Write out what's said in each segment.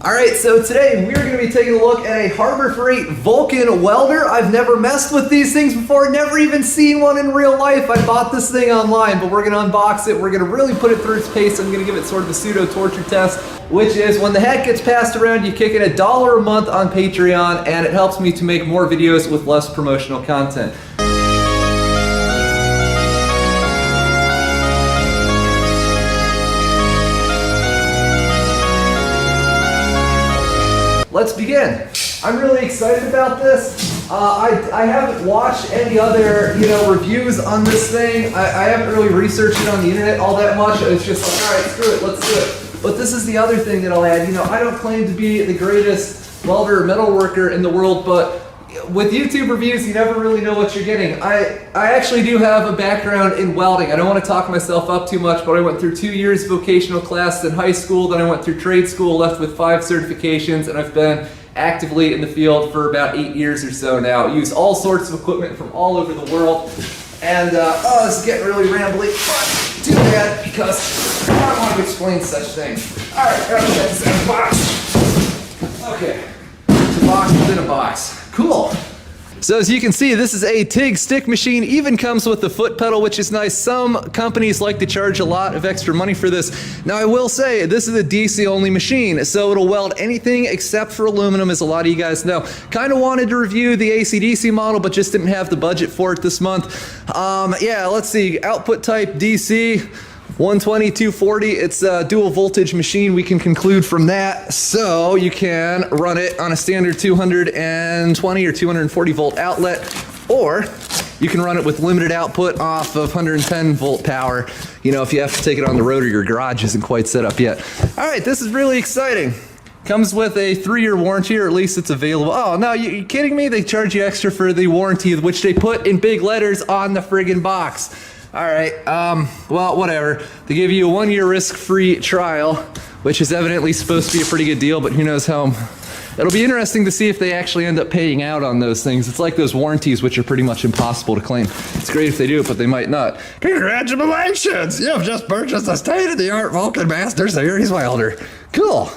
Alright, so today we're going to be taking a look at a Harbor Freight Vulcan welder. I've never messed with these things before, never even seen one in real life. I bought this thing online, but we're going to unbox it. We're going to really put it through its pace. I'm going to give it sort of a pseudo torture test, which is when the hat gets passed around, you kick in $1 a month on Patreon, and it helps me to make more videos with less promotional content. Let's begin. I'm really excited about this. I haven't watched any other, reviews on this thing. I haven't really researched it on the internet all that much. It's just like, all right, screw it, let's do it. But this is the other thing that I'll add. I don't claim to be the greatest welder or metal worker in the world, but with YouTube reviews, you never really know what you're getting. I actually do have a background in welding. I don't want to talk myself up too much, but I went through 2 years vocational class in high school, then I went through trade school, left with 5 certifications, and I've been actively in the field for about 8 years or so now. I use all sorts of equipment from all over the world. And, this is getting really rambly, but too bad because I don't want to explain such things. Alright, grab this in a box. Okay, it's a box within a box. Cool. So as you can see, this is a TIG stick machine, even comes with the foot pedal, which is nice. Some companies like to charge a lot of extra money for this. Now I will say, this is a DC only machine, so it'll weld anything except for aluminum, as a lot of you guys know. Kind of wanted to review the AC/DC model, but just didn't have the budget for it this month. Yeah, let's see, output type DC. 120, 240, it's a dual voltage machine, we can conclude from that. So you can run it on a standard 220 or 240 volt outlet, or you can run it with limited output off of 110 volt power, if you have to take it on the road or your garage isn't quite set up yet. All right, this is really exciting. Comes with a 3-year warranty, or at least it's available. Oh, no, you kidding me? They charge you extra for the warranty, which they put in big letters on the friggin' box. All right, well, whatever. They give you a 1-year risk-free trial, which is evidently supposed to be a pretty good deal, but who knows how. It'll be interesting to see if they actually end up paying out on those things. It's like those warranties, which are pretty much impossible to claim. It's great if they do it, but they might not. Congratulations! You've just purchased a state-of-the-art Vulcan Master Series welder. Cool.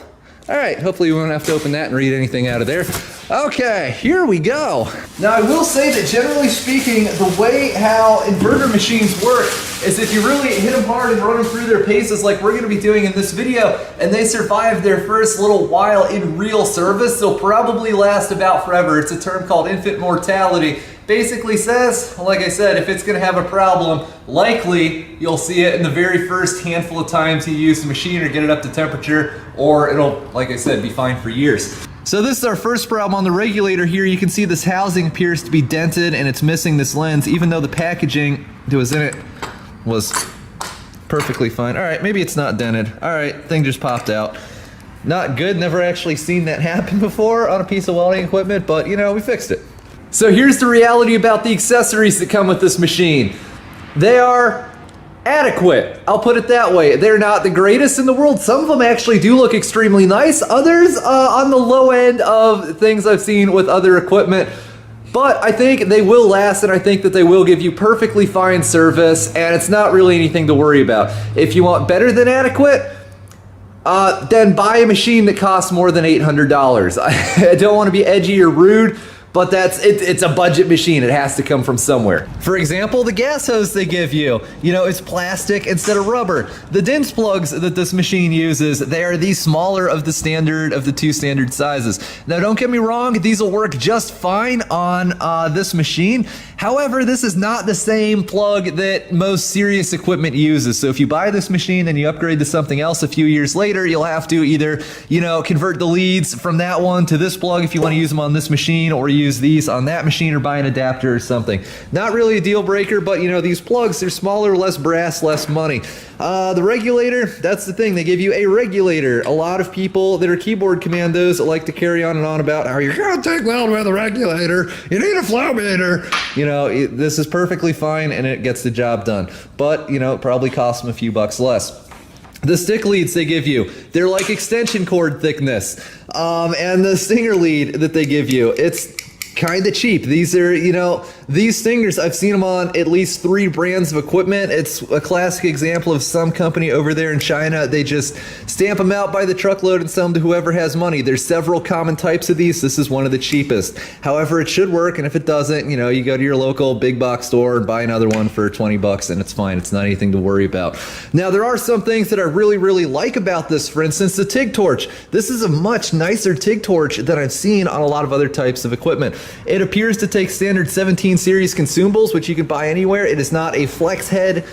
All right, hopefully we won't have to open that and read anything out of there. Okay, here we go. Now I will say that generally speaking, the way how inverter machines work is if you really hit them hard and run them through their paces like we're gonna be doing in this video, and they survive their first little while in real service, they'll probably last about forever. It's a term called infant mortality. Basically says, like I said, if it's going to have a problem, likely you'll see it in the very first handful of times you use the machine or get it up to temperature, or it'll, like I said, be fine for years. So this is our first problem on the regulator here. You can see this housing appears to be dented and it's missing this lens, even though the packaging that was in it was perfectly fine. All right, maybe it's not dented. All right, thing just popped out. Not good, never actually seen that happen before on a piece of welding equipment, but we fixed it. So here's the reality about the accessories that come with this machine. They are adequate, I'll put it that way. They're not the greatest in the world. Some of them actually do look extremely nice. Others on the low end of things I've seen with other equipment. But I think they will last, and I think that they will give you perfectly fine service, and it's not really anything to worry about. If you want better than adequate, then buy a machine that costs more than $800. I don't want to be edgy or rude, but it's a budget machine. It has to come from somewhere. For example, the gas hose they give you, it's plastic instead of rubber. The DINS plugs that this machine uses, they are the smaller of the 2 standard sizes. Now don't get me wrong, these will work just fine on this machine. However, this is not the same plug that most serious equipment uses. So if you buy this machine and you upgrade to something else a few years later, you'll have to either, convert the leads from that one to this plug if you want to use them on this machine, or use these on that machine, or buy an adapter or something. Not really a deal breaker, but these plugs, they're smaller, less brass, less money. The regulator, that's the thing, they give you a regulator. A lot of people that are keyboard commandos like to carry on and on about how you're gonna TIG weld with a regulator, you need a flow meter. This is perfectly fine and it gets the job done. But, it probably costs them a few bucks less. The stick leads they give you, they're like extension cord thickness. And the stinger lead that they give you, it's kind of cheap. These are, these stingers, I've seen them on at least 3 brands of equipment. It's a classic example of some company over there in China. They just stamp them out by the truckload and sell them to whoever has money. There's several common types of these. This is one of the cheapest. However, it should work, and if it doesn't, you know, you go to your local big box store and buy another one for 20 bucks and it's fine. It's not anything to worry about. Now, there are some things that I really like about this. For instance, the TIG torch. This is a much nicer TIG torch than I've seen on a lot of other types of equipment. It appears to take standard 17 series consumables, which you can buy anywhere. It is not a flex head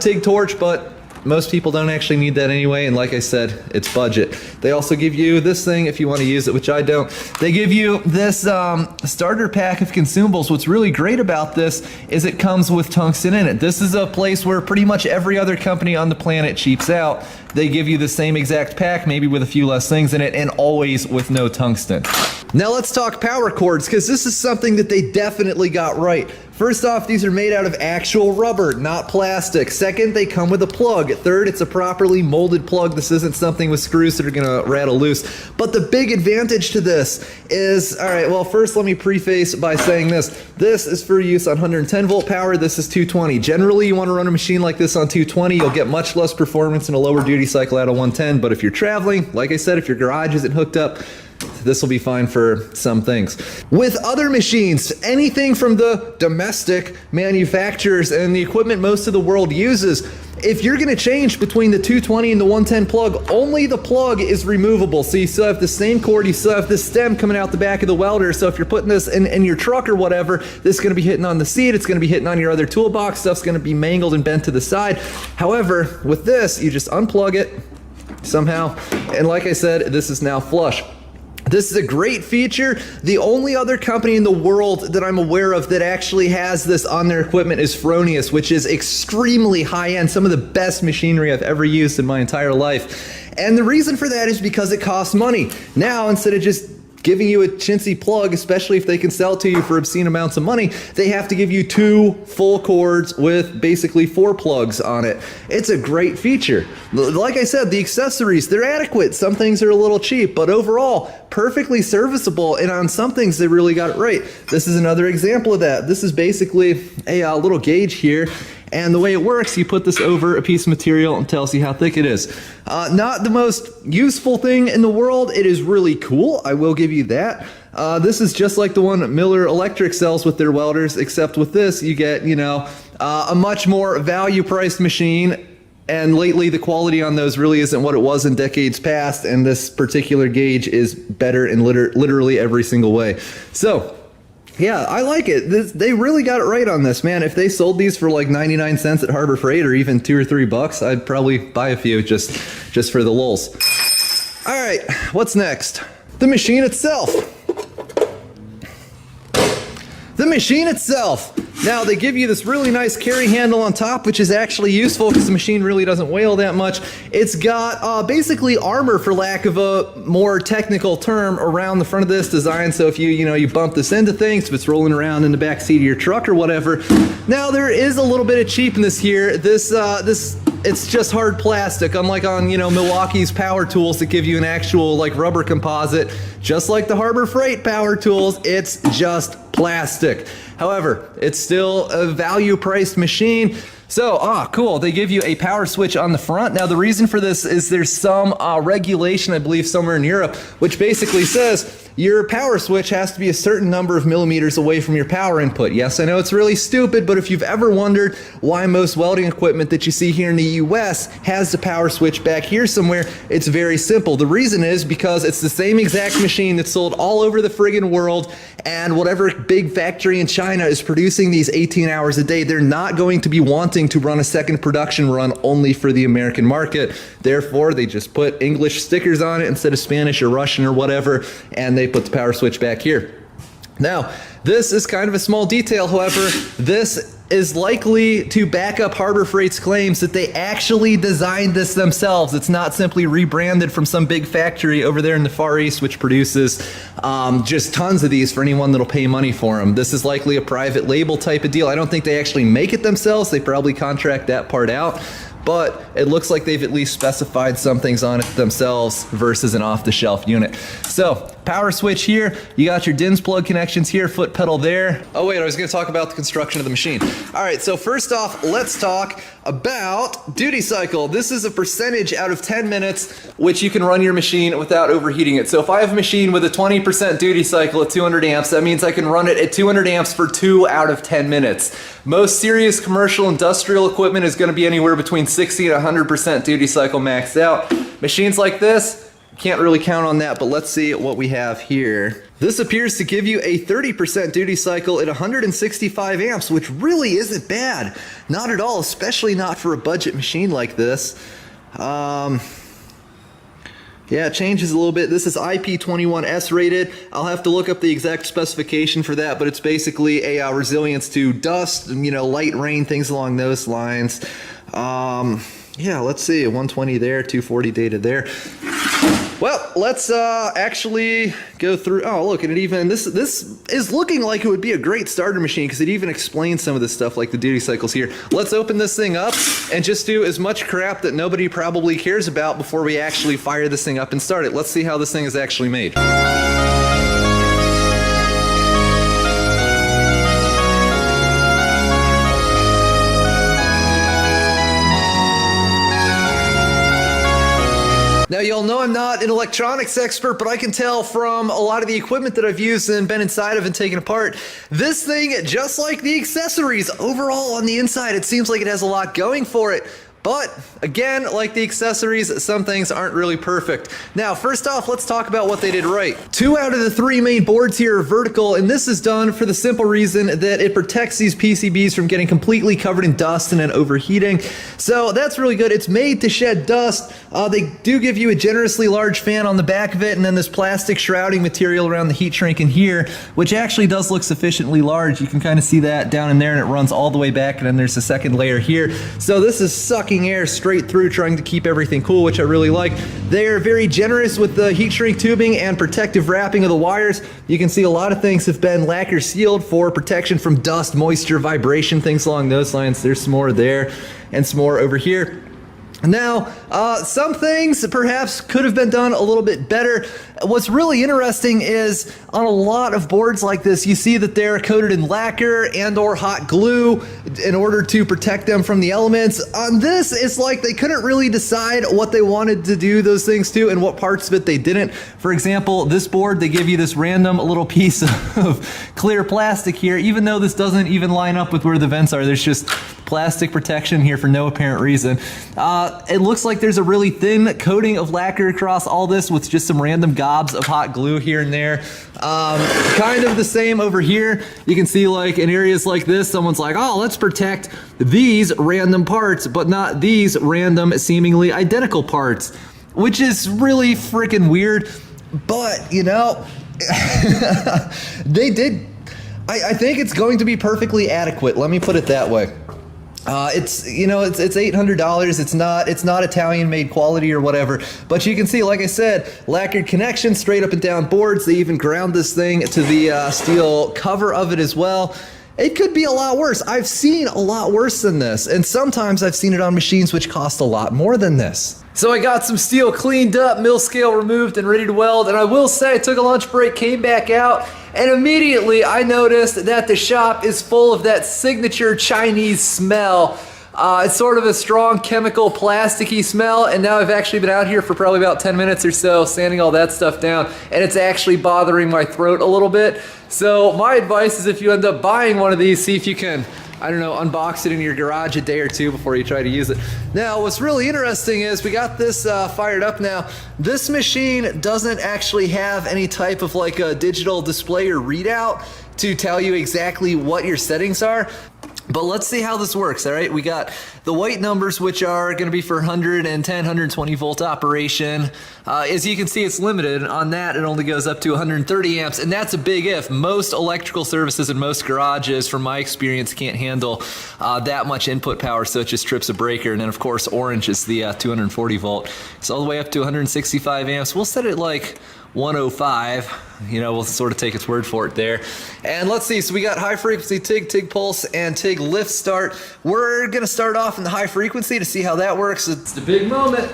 TIG torch, but most people don't actually need that anyway, and like I said, it's budget. They also give you this thing if you want to use it, which I don't. They give you this starter pack of consumables. What's really great about this is it comes with tungsten in it. This is a place where pretty much every other company on the planet cheaps out. They give you the same exact pack, maybe with a few less things in it, and always with no tungsten. Now let's talk power cords, because this is something that they definitely got right. First off, these are made out of actual rubber, not plastic. Second, they come with a plug. Third, it's a properly molded plug. This isn't something with screws that are gonna rattle loose. But the big advantage to this is, all right, well, first let me preface by saying this. This is for use on 110 volt power. This is 220. Generally, you wanna run a machine like this on 220. You'll get much less performance in a lower duty cycle out of 110. But if you're traveling, like I said, if your garage isn't hooked up, this will be fine for some things. With other machines, anything from the domestic manufacturers and the equipment most of the world uses, if you're gonna change between the 220 and the 110 plug, only the plug is removable. So you still have the same cord, you still have this stem coming out the back of the welder. So if you're putting this in your truck or whatever, this is gonna be hitting on the seat, it's gonna be hitting on your other toolbox, stuff's gonna be mangled and bent to the side. However, with this, you just unplug it somehow. And like I said, this is now flush. This is a great feature. The only other company in the world that I'm aware of that actually has this on their equipment is Fronius, which is extremely high-end, some of the best machinery I've ever used in my entire life. And the reason for that is because it costs money. Now, instead of just giving you a chintzy plug, especially if they can sell it to you for obscene amounts of money, they have to give you 2 full cords with basically 4 plugs on it. It's a great feature. Like I said, the accessories, they're adequate. Some things are a little cheap, but overall, perfectly serviceable, and on some things, they really got it right. This is another example of that. This is basically a little gauge here. And the way it works, you put this over a piece of material and tells you how thick it is. Not the most useful thing in the world. It is really cool, I will give you that. This is just like the one Miller Electric sells with their welders, except with this, you get, you know, a much more value-priced machine. And lately, the quality on those really isn't what it was in decades past, and this particular gauge is better in literally every single way. So, yeah, I like it. They really got it right on this, man. If they sold these for like 99 cents at Harbor Freight or even $2 or $3, I'd probably buy a few just for the lulz. All right, what's next? The machine itself. The machine itself. Now, they give you this really nice carry handle on top, which is actually useful because the machine really doesn't weigh all that much. It's got basically armor, for lack of a more technical term, around the front of this design. So if you bump this into things, if it's rolling around in the back seat of your truck or whatever. Now, there is a little bit of cheapness here. It's just hard plastic, unlike on, Milwaukee's power tools that give you an actual like rubber composite. Just like the Harbor Freight power tools, it's just plastic. However, it's still a value-priced machine. So, cool. They give you a power switch on the front. Now, the reason for this is there's some regulation, I believe, somewhere in Europe, which basically says your power switch has to be a certain number of millimeters away from your power input. Yes, I know it's really stupid, but if you've ever wondered why most welding equipment that you see here in the US has the power switch back here somewhere, it's very simple. The reason is because it's the same exact machine that's sold all over the friggin' world, and whatever big factory in China is producing these 18 hours a day, they're not going to be wanting to run a second production run only for the American market. Therefore, they just put English stickers on it instead of Spanish or Russian or whatever, and they put the power switch back here. Now, this is kind of a small detail, however, this is likely to back up Harbor Freight's claims that they actually designed this themselves. It's not simply rebranded from some big factory over there in the Far East, which produces just tons of these for anyone that'll pay money for them. This is likely a private label type of deal. I don't think they actually make it themselves. They probably contract that part out. But it looks like they've at least specified some things on it themselves versus an off-the-shelf unit. So, power switch here. You got your DINS plug connections here, foot pedal there. Oh wait, I was gonna talk about the construction of the machine. All right, so first off, let's talk about duty cycle. This is a percentage out of 10 minutes which you can run your machine without overheating it. So if I have a machine with a 20% duty cycle at 200 amps, that means I can run it at 200 amps for 2 out of 10 minutes. Most serious commercial industrial equipment is going to be anywhere between 60 and 100% duty cycle maxed out. Machines like this, can't really count on that, but let's see what we have here. This appears to give you a 30% duty cycle at 165 amps, which really isn't bad. Not at all, especially not for a budget machine like this. Yeah, it changes a little bit. This is IP21S rated. I'll have to look up the exact specification for that, but it's basically a resilience to dust, you know, light rain, things along those lines. Yeah, let's see, 120 there, 240 data there. Well, let's actually go through. Oh, look, and it even, this is looking like it would be a great starter machine because it even explains some of this stuff like the duty cycles here. Let's open this thing up and just do as much crap that nobody probably cares about before we actually fire this thing up and start it. Let's see how this thing is actually made. Now, y'all know I'm not an electronics expert, but I can tell from a lot of the equipment that I've used and been inside of and taken apart, this thing, just like the accessories, overall on the inside, it seems like it has a lot going for it. But again, like the accessories, some things aren't really perfect. Now, first off, let's talk about what they did right. 2 out of the 3 main boards here are vertical, and this is done for the simple reason that it protects these PCBs from getting completely covered in dust and then overheating. So that's really good. It's made to shed dust. They do give you a generously large fan on the back of it, and then this plastic shrouding material around the heat shrink in here, which actually does look sufficiently large. You can kind of see that down in there, and it runs all the way back, and then there's a second layer here. So this is sucking air straight through, trying to keep everything cool, which I really like. They're very generous with the heat shrink tubing and protective wrapping of the wires. You can see a lot of things have been lacquer sealed for protection from dust, moisture, vibration, things along those lines. There's some more there and some more over here. Now, some things perhaps could have been done a little bit better. What's really interesting is on a lot of boards like this, you see that they're coated in lacquer and or hot glue in order to protect them from the elements. On this, it's like they couldn't really decide what they wanted to do those things to and what parts of it they didn't. For example, this board, they give you this random little piece of clear plastic here, even though this doesn't even line up with where the vents are. There's just plastic protection here for no apparent reason. It looks like there's a really thin coating of lacquer across all this with just some random gobs of hot glue here and there. Kind of the same over here. You can see like in areas like this, someone's like, oh, let's protect these random parts, but not these random seemingly identical parts, which is really freaking weird. But, you know, they did. I think it's going to be perfectly adequate. Let me put it that way. It's, you know, it's $800. It's not Italian made quality or whatever, but you can see, like I said, lacquered connections, straight up and down boards. They even ground this thing to the steel cover of it as well. It could be a lot worse. I've seen a lot worse than this, and sometimes I've seen it on machines which cost a lot more than this. So I got some steel cleaned up, mill scale removed, and ready to weld, and I will say I took a lunch break, came back out, and immediately I noticed that the shop is full of that signature Chinese smell. It's sort of a strong chemical plasticky smell, and now I've actually been out here for probably about 10 minutes or so sanding all that stuff down, and it's actually bothering my throat a little bit. So my advice is if you end up buying one of these, see if you can, I don't know, unbox it in your garage a day or two before you try to use it. Now, what's really interesting is we got this fired up now. This machine doesn't actually have any type of like a digital display or readout to tell you exactly what your settings are. But let's see how this works, all right? We got the white numbers, which are gonna be for 110, 120 volt operation. As you can see, it's limited. On that, it only goes up to 130 amps, and that's a big if. Most electrical services in most garages, from my experience, can't handle that much input power, so it just trips a breaker. And then, of course, orange is the 240 volt. So all the way up to 165 amps. We'll set it like 105, you know, we'll sort of take its word for it there. And let's see, so we got high frequency TIG, TIG pulse, and TIG lift start. We're gonna start off in the high frequency to see how that works. It's the big moment.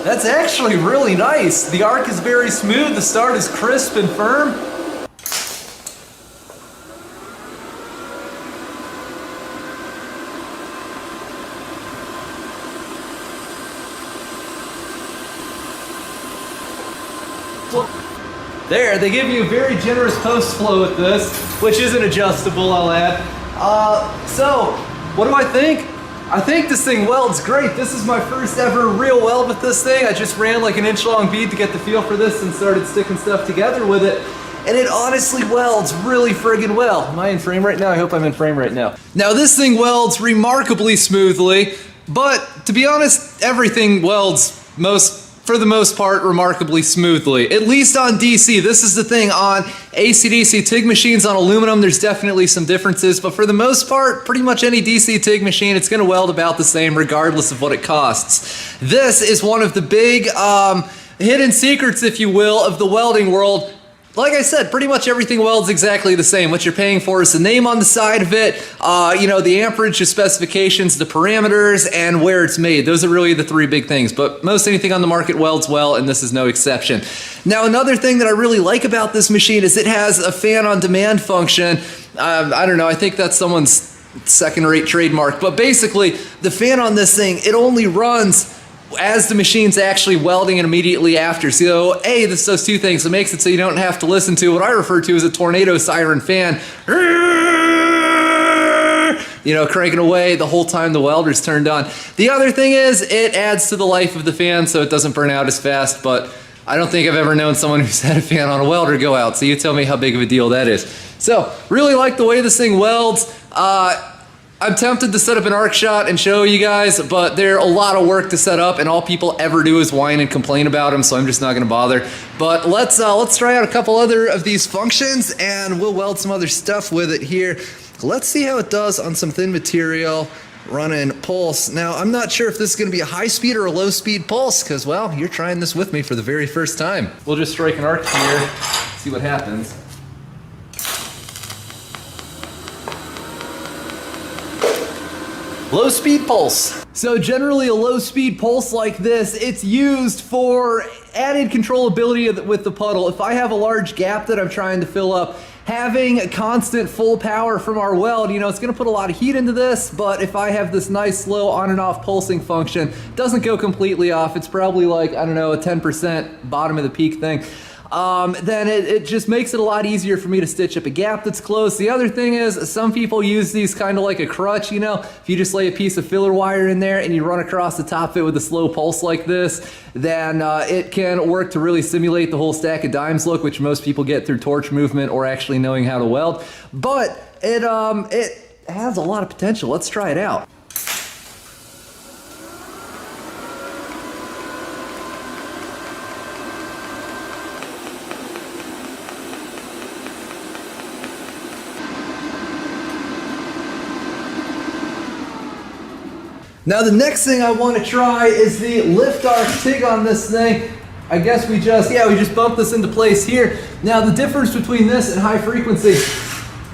That's actually really nice. The arc is very smooth, the start is crisp and firm. There, they give you a very generous post flow with this, which isn't adjustable, I'll add. So, what do I think? I think this thing welds great. This is my first ever real weld with this thing. I just ran like an inch long bead to get the feel for this and started sticking stuff together with it. And it honestly welds really friggin' well. Am I in frame right now? I hope I'm in frame right now. Now this thing welds remarkably smoothly, but to be honest, everything welds for the most part, remarkably smoothly. At least on DC. This is the thing. On AC/DC TIG machines on aluminum, there's definitely some differences, but for the most part, pretty much any DC TIG machine, it's gonna weld about the same regardless of what it costs. This is one of the big hidden secrets, if you will, of the welding world. Like I said, pretty much everything welds exactly the same. What you're paying for is the name on the side of it, you know, the amperage, the specifications, the parameters, and where it's made. Those are really the three big things, but most anything on the market welds well, and this is no exception. Now, another thing that I really like about this machine is it has a fan on demand function. I don't know, I think that's someone's second-rate trademark, but basically, the fan on this thing, it only runs as the machine's actually welding and immediately after. So, this does two things. It makes it so you don't have to listen to what I refer to as a tornado siren fan. You know, cranking away the whole time the welder's turned on. The other thing is it adds to the life of the fan so it doesn't burn out as fast, but I don't think I've ever known someone who's had a fan on a welder go out, so you tell me how big of a deal that is. So, really like the way this thing welds. I'm tempted to set up an arc shot and show you guys, but they're a lot of work to set up, and all people ever do is whine and complain about them, so I'm just not going to bother. But let's try out a couple other of these functions, and we'll weld some other stuff with it here. Let's see how it does on some thin material running pulse. Now, I'm not sure if this is going to be a high-speed or a low-speed pulse, because, well, you're trying this with me for the very first time. We'll just strike an arc here, see what happens. Low speed pulse. So generally a low speed pulse like this, it's used for added controllability with the puddle. If I have a large gap that I'm trying to fill up, having a constant full power from our weld, you know, it's gonna put a lot of heat into this, but if I have this nice slow on and off pulsing function, doesn't go completely off. It's probably like, I don't know, a 10% bottom of the peak thing. Then it just makes it a lot easier for me to stitch up a gap that's close. The other thing is some people use these kind of like a crutch, you know, if you just lay a piece of filler wire in there and you run across the top of it with a slow pulse like this, then it can work to really simulate the whole stack of dimes look, which most people get through torch movement or actually knowing how to weld. But it has a lot of potential. Let's try it out. Now the next thing I want to try is the lift arc TIG on this thing. I guess we just bumped this into place here. Now the difference between this and high frequency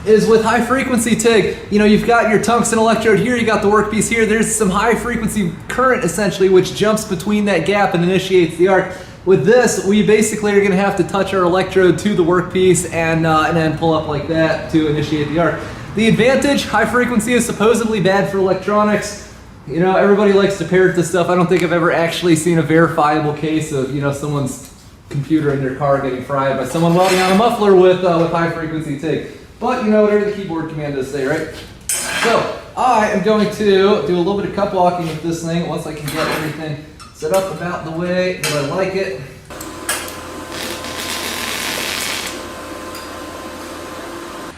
is with high frequency TIG, you know, you've got your tungsten electrode here, you got the workpiece here, there's some high frequency current essentially which jumps between that gap and initiates the arc. With this, we basically are going to have to touch our electrode to the workpiece and then pull up like that to initiate the arc. The advantage, high frequency is supposedly bad for electronics. You know, everybody likes to parrot this stuff. I don't think I've ever actually seen a verifiable case of, you know, someone's computer in their car getting fried by someone welding on a muffler with high frequency TIG. But, you know, whatever the keyboard command does say, right? So, I am going to do a little bit of cup walking with this thing once I can get everything set up about the way that I like it.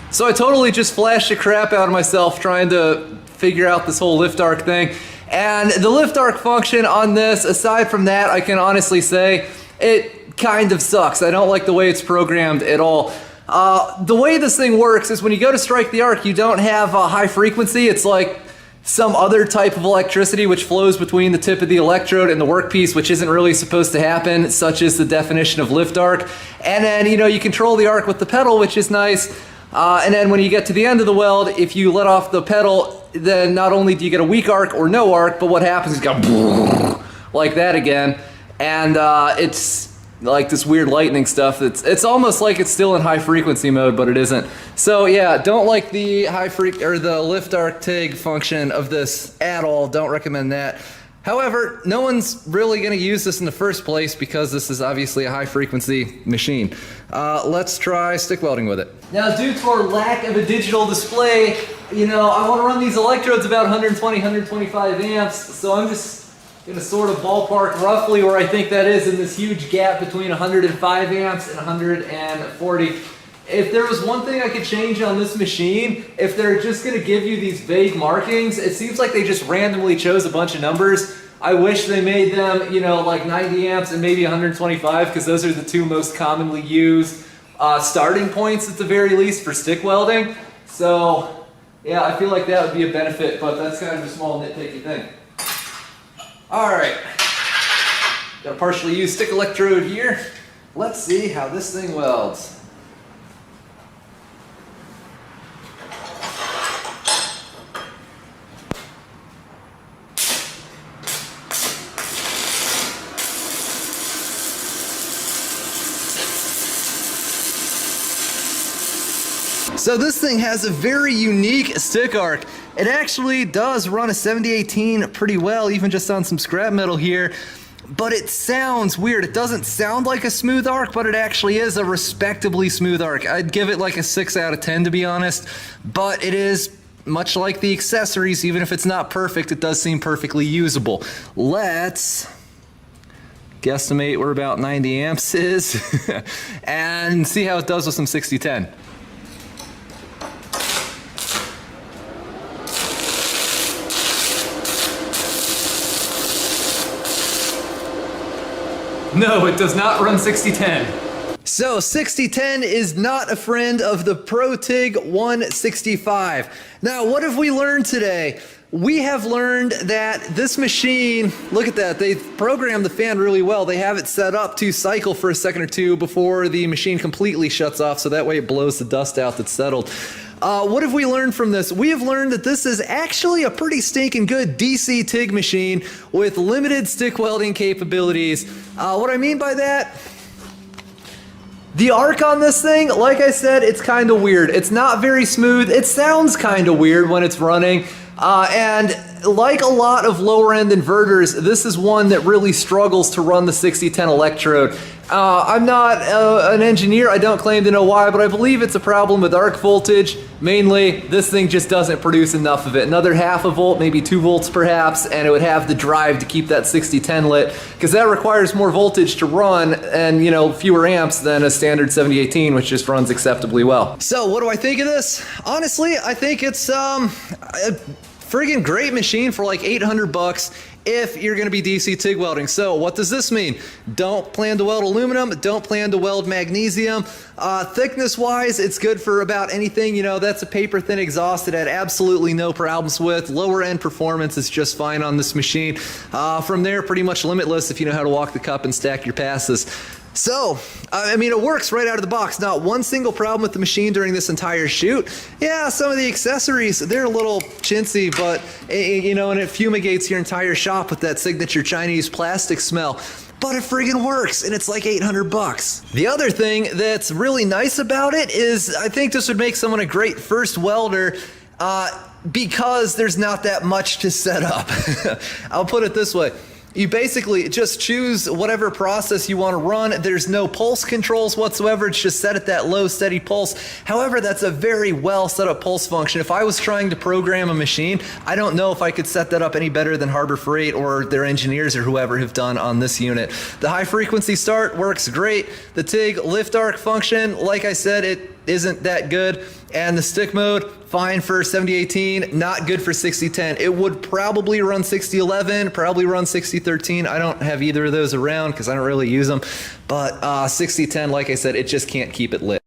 So I totally just flashed the crap out of myself trying to figure out this whole lift arc thing. And the lift arc function on this, aside from that, I can honestly say it kind of sucks. I don't like the way it's programmed at all. The way this thing works is when you go to strike the arc, you don't have a high frequency. It's like some other type of electricity which flows between the tip of the electrode and the workpiece, which isn't really supposed to happen, such is the definition of lift arc. And then, you know, you control the arc with the pedal, which is nice. And then when you get to the end of the weld, if you let off the pedal, then not only do you get a weak arc or no arc, but what happens is you go like that again. and it's like this weird lightning stuff. It's almost like it's still in high frequency mode, but it isn't. So yeah, don't like the the lift arc TIG function of this at all. Don't recommend that. However, no one's really going to use this in the first place because this is obviously a high frequency machine. Let's try stick welding with it. Now, due to our lack of a digital display, you know, I want to run these electrodes about 120, 125 amps, so I'm just going to sort of ballpark roughly where I think that is in this huge gap between 105 amps and 140. If there was one thing I could change on this machine, if they're just going to give you these vague markings, it seems like they just randomly chose a bunch of numbers. I wish they made them, you know, like 90 amps and maybe 125, because those are the two most commonly used starting points at the very least for stick welding. So yeah, I feel like that would be a benefit, but that's kind of a small nitpicky thing. Alright, got a partially used stick electrode here. Let's see how this thing welds. So this thing has a very unique stick arc. It actually does run a 7018 pretty well, even just on some scrap metal here, but it sounds weird. It doesn't sound like a smooth arc, but it actually is a respectably smooth arc. I'd give it like a 6 out of 10 to be honest, but it is much like the accessories. Even if it's not perfect, it does seem perfectly usable. Let's guesstimate where about 90 amps is and see how it does with some 6010. No, it does not run 6010. So 6010 is not a friend of the Pro TIG 165. Now, what have we learned today? We have learned that this machine, look at that, they've programmed the fan really well. They have it set up to cycle for a second or two before the machine completely shuts off, so that way it blows the dust out that's settled. What have we learned from this? We have learned that this is actually a pretty stinking good DC TIG machine with limited stick welding capabilities. What I mean by that, the arc on this thing, like I said, it's kind of weird. It's not very smooth. It sounds kind of weird when it's running. And like a lot of lower end inverters, this is one that really struggles to run the 6010 electrode. I'm not an engineer, I don't claim to know why, but I believe it's a problem with arc voltage. Mainly, this thing just doesn't produce enough of it. Another half a volt, maybe 2 volts perhaps, and it would have the drive to keep that 6010 lit, because that requires more voltage to run and, you know, fewer amps than a standard 7018, which just runs acceptably well. So what do I think of this? Honestly, I think it's a friggin' great machine for like 800 bucks if you're gonna be DC TIG welding. So what does this mean? Don't plan to weld aluminum, don't plan to weld magnesium. Thickness wise, it's good for about anything, you know, that's a paper thin exhaust it had absolutely no problems with. Lower end performance is just fine on this machine. From there, pretty much limitless if you know how to walk the cup and stack your passes. So, I mean, it works right out of the box. Not one single problem with the machine during this entire shoot. Yeah, some of the accessories, they're a little chintzy, but, you know, and it fumigates your entire shop with that signature Chinese plastic smell. But it friggin' works, and it's like 800 bucks. The other thing that's really nice about it is I think this would make someone a great first welder, because there's not that much to set up. I'll put it this way. You basically just choose whatever process you want to run. There's no pulse controls whatsoever. It's just set at that low, steady pulse. However, that's a very well set up pulse function. If I was trying to program a machine, I don't know if I could set that up any better than Harbor Freight or their engineers or whoever have done on this unit. The high frequency start works great. The TIG lift arc function, like I said, it isn't that good. And the stick mode, fine for 7018, not good for 6010. It would probably run 6011, probably run 6013. I don't have either of those around because I don't really use them. But 6010, like I said, it just can't keep it lit.